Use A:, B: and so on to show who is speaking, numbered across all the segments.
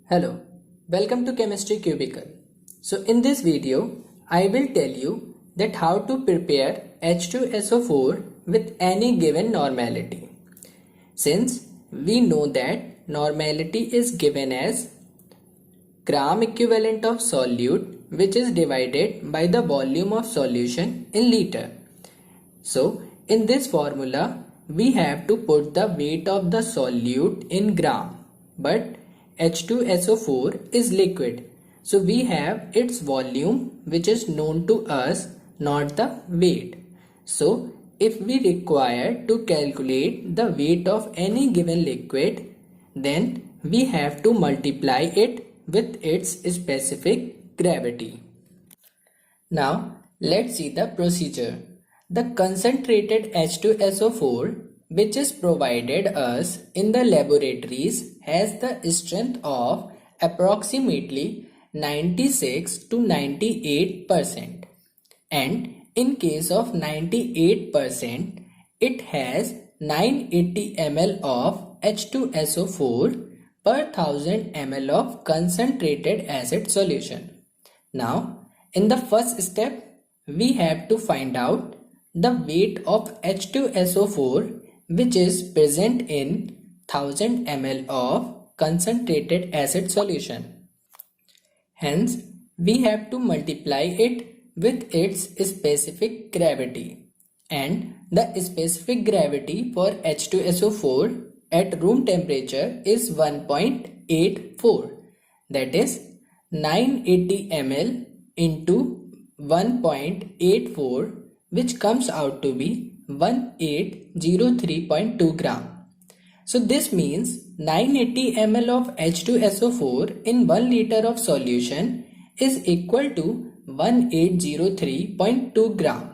A: Hello, welcome to Chemistrycubicle. So in this video, I will tell you that how to prepare H2SO4 with any given normality. Since we know that normality is given as gram equivalent of solute which is divided by the volume of solution in liter. So in this formula, we have to put the weight of the solute in gram, but H2SO4 is liquid, so we have its volume which is known to us, not the weight. So if we require to calculate the weight of any given liquid, then we have to multiply it with its specific gravity. Now let's see the procedure. The concentrated H2SO4 which is provided us in the laboratories has the strength of approximately 96 to 98%, and in case of 98% it has 980 ml of H2SO4 per 1000 ml of concentrated acid solution. Now in the first step we have to find out the weight of H2SO4 which is present in 1000 ml of concentrated acid solution. Hence, we have to multiply it with its specific gravity, and the specific gravity for H2SO4 at room temperature is 1.84, that is 980 ml into 1.84, which comes out to be 1803.2 gram. So this means 980 ml of H2SO4 in 1 liter of solution is equal to 1803.2 gram.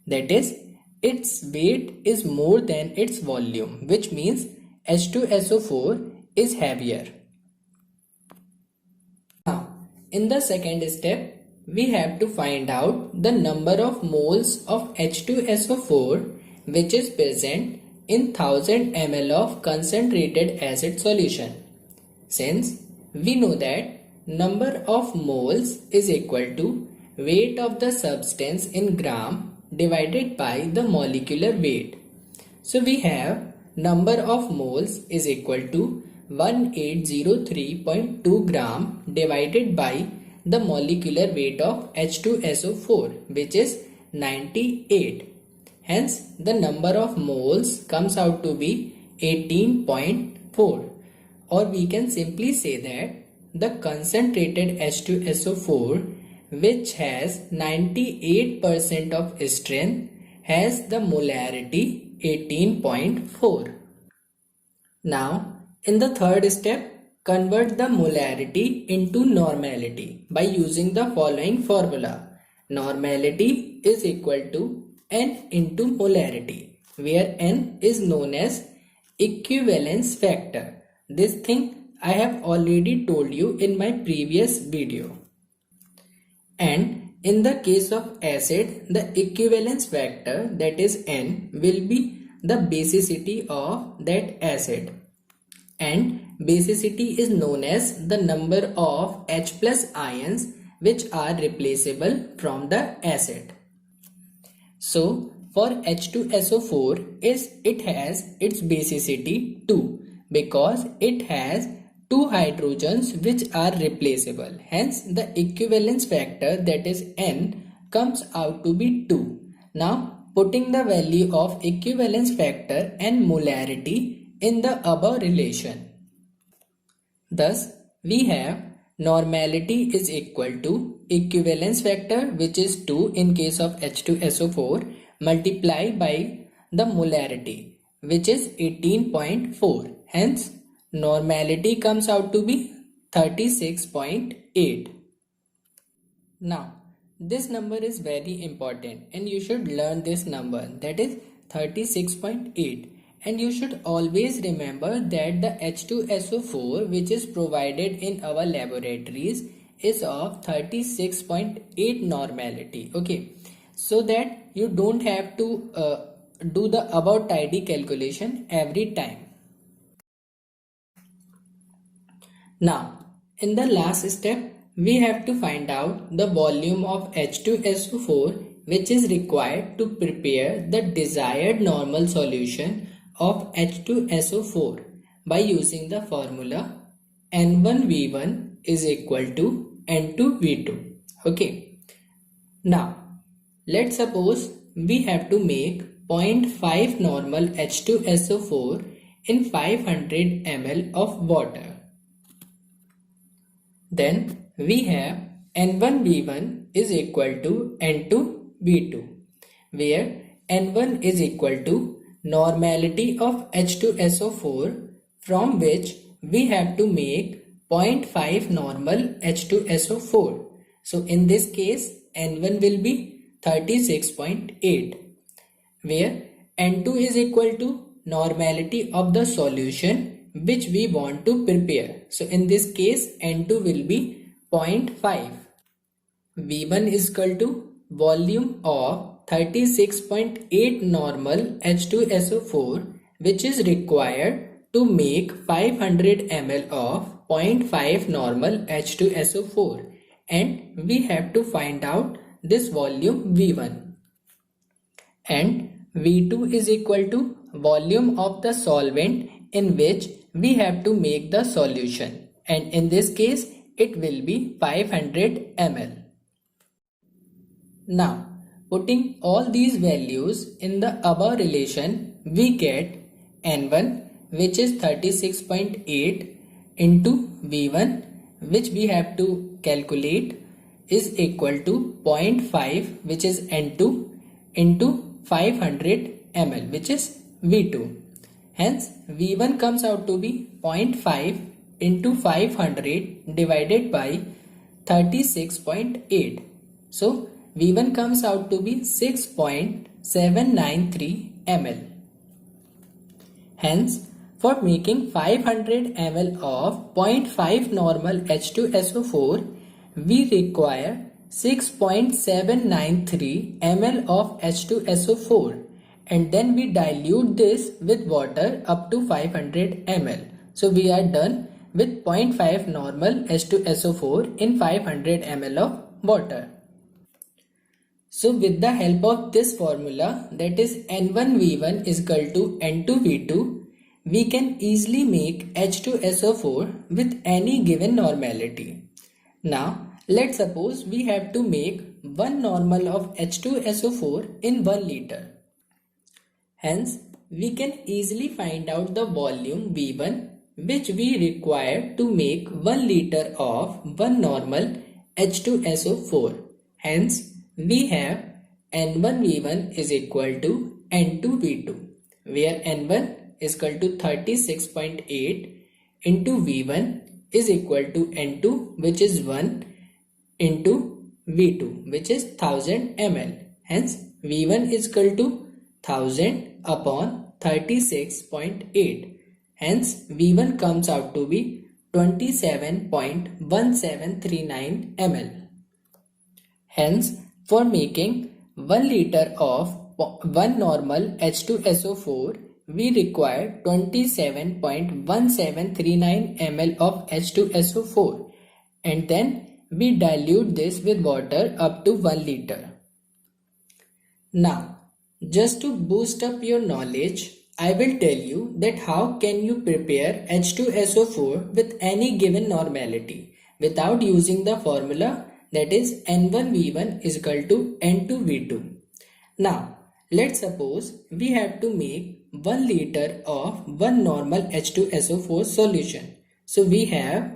A: That is, its weight is more than its volume, which means H2SO4 is heavier. Now, in the second step, we have to find out the number of moles of H2SO4 which is present in 1000 ml of concentrated acid solution. Since we know that number of moles is equal to weight of the substance in gram divided by the molecular weight. So we have number of moles is equal to 1803.2 gram divided by the molecular weight of H2SO4 which is 98. Hence the number of moles comes out to be 18.4, or we can simply say that the concentrated H2SO4 which has 98% of strength has the molarity 18.4. Now in the third step, convert the molarity into normality by using the following formula. Normality is equal to N into molarity, where N is known as equivalence factor. This thing I have already told you in my previous video. And in the case of acid, the equivalence factor, that is N, will be the basicity of that acid. And basicity is known as the number of H plus ions which are replaceable from the acid. So for H2SO4 it has its basicity 2 because it has 2 hydrogens which are replaceable. Hence the equivalence factor, that is N, comes out to be 2. Now putting the value of equivalence factor and molarity in the above relation. Thus, we have normality is equal to equivalence factor, which is 2 in case of H2SO4, multiplied by the molarity, which is 18.4. Hence, normality comes out to be 36.8. Now, this number is very important and you should learn this number, that is 36.8. And you should always remember that the H2SO4 which is provided in our laboratories is of 36.8 normality. Okay, so that you don't have to do the above tidy calculation every time. Now In the last step, we have to find out the volume of H2SO4 which is required to prepare the desired normal solution of H2SO4 by using the formula N1V1 is equal to N2V2. Okay. Now, let's suppose we have to make 0.5 normal H2SO4 in 500 ml of water. Then we have N1V1 is equal to N2V2, where N1 is equal to normality of H2SO4, from which we have to make 0.5 normal H2SO4. So in this case, N1 will be 36.8, where N2 is equal to normality of the solution which we want to prepare. So in this case, N2 will be 0.5. V1 is equal to volume of 36.8 normal H2SO4 which is required to make 500 ml of 0.5 normal H2SO4, and we have to find out this volume V1. And V2 is equal to volume of the solvent in which we have to make the solution, and in this case it will be 500 ml. Now, putting all these values in the above relation, we get N1 which is 36.8 into V1 which we have to calculate is equal to 0.5 which is N2 into 500 ml which is V2. Hence, V1 comes out to be 0.5 into 500 divided by 36.8. So, V1 comes out to be 6.793 ml. Hence, for making 500 ml of 0.5 normal H2SO4, we require 6.793 ml of H2SO4, and then we dilute this with water up to 500 ml. So we are done with 0.5 normal H2SO4 in 500 ml of water. So with the help of this formula, that is N1V1 is equal to N2V2, we can easily make H2SO4 with any given normality. Now, let's suppose we have to make 1 normal of H2SO4 in 1 liter. Hence, we can easily find out the volume V1 which we require to make 1 liter of 1 normal H2SO4. Hence, we have N1V1 is equal to N2V2, where N1 is equal to 36.8 into V1 is equal to N2 which is 1 into V2 which is 1000 ml. Hence, V1 is equal to 1000 upon 36.8. Hence, V1 comes out to be 27.1739 ml. Hence, for making 1 liter of 1 normal H2SO4, we require 27.1739 ml of H2SO4, and then we dilute this with water up to 1 liter. Now, just to boost up your knowledge, I will tell you that how can you prepare H2SO4 with any given normality without using the formula, that is N1V1 is equal to N2V2. Now, let's suppose we have to make 1 liter of 1 normal H2SO4 solution. So we have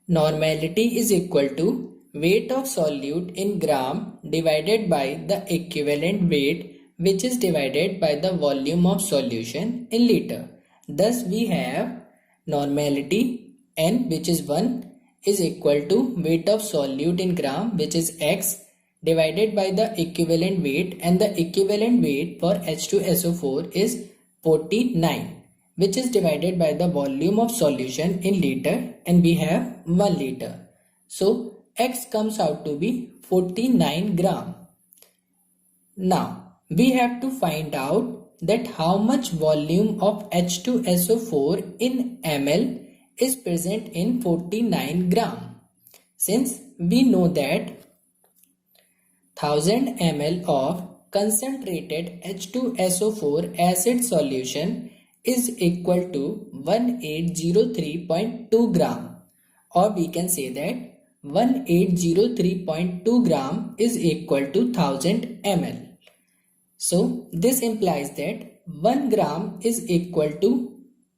A: normality is equal to weight of solute in gram divided by the equivalent weight which is divided by the volume of solution in liter. Thus we have normality N which is 1 is equal to weight of solute in gram which is X divided by the equivalent weight, and the equivalent weight for H2SO4 is 49 which is divided by the volume of solution in liter, and we have 1 liter. So X comes out to be 49 gram. Now we have to find out that how much volume of H2SO4 in ml is present in 49 gram. Since we know that 1000 ml of concentrated H2SO4 acid solution is equal to 1803.2 gram, or we can say that 1803.2 gram is equal to 1000 ml. So this implies that 1 gram is equal to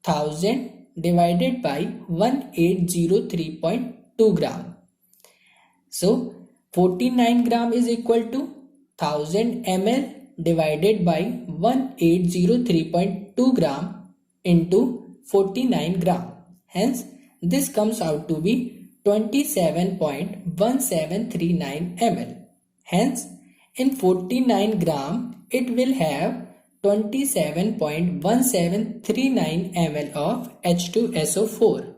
A: 1000 divided by 1803.2 gram. So 49 gram is equal to 1000 ml divided by 1803.2 gram into 49 gram. Hence, this comes out to be 27.1739 ml. Hence, in 49 gram, it will have 27.1739 ml of H2SO4.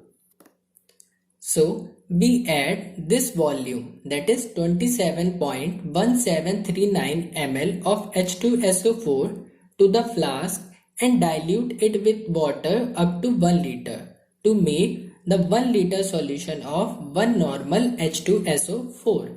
A: So, we add this volume, that is 27.1739 ml of H2SO4 to the flask and dilute it with water up to 1 liter to make the 1 liter solution of 1 normal H2SO4.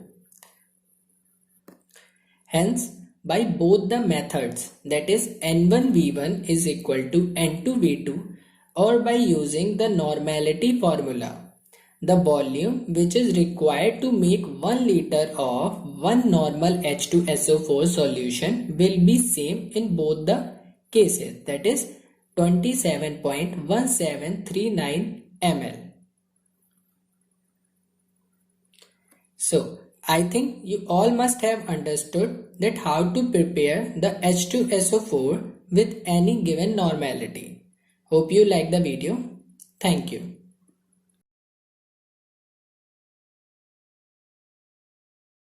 A: Hence, by both the methods, that is N1V1 is equal to N2V2, or by using the normality formula, the volume which is required to make 1 liter of 1 normal H2SO4 solution will be same in both the cases, that is 27.1739 ml. So, I think you all must have understood that how to prepare the H2SO4 with any given normality. Hope you like the video. Thank you.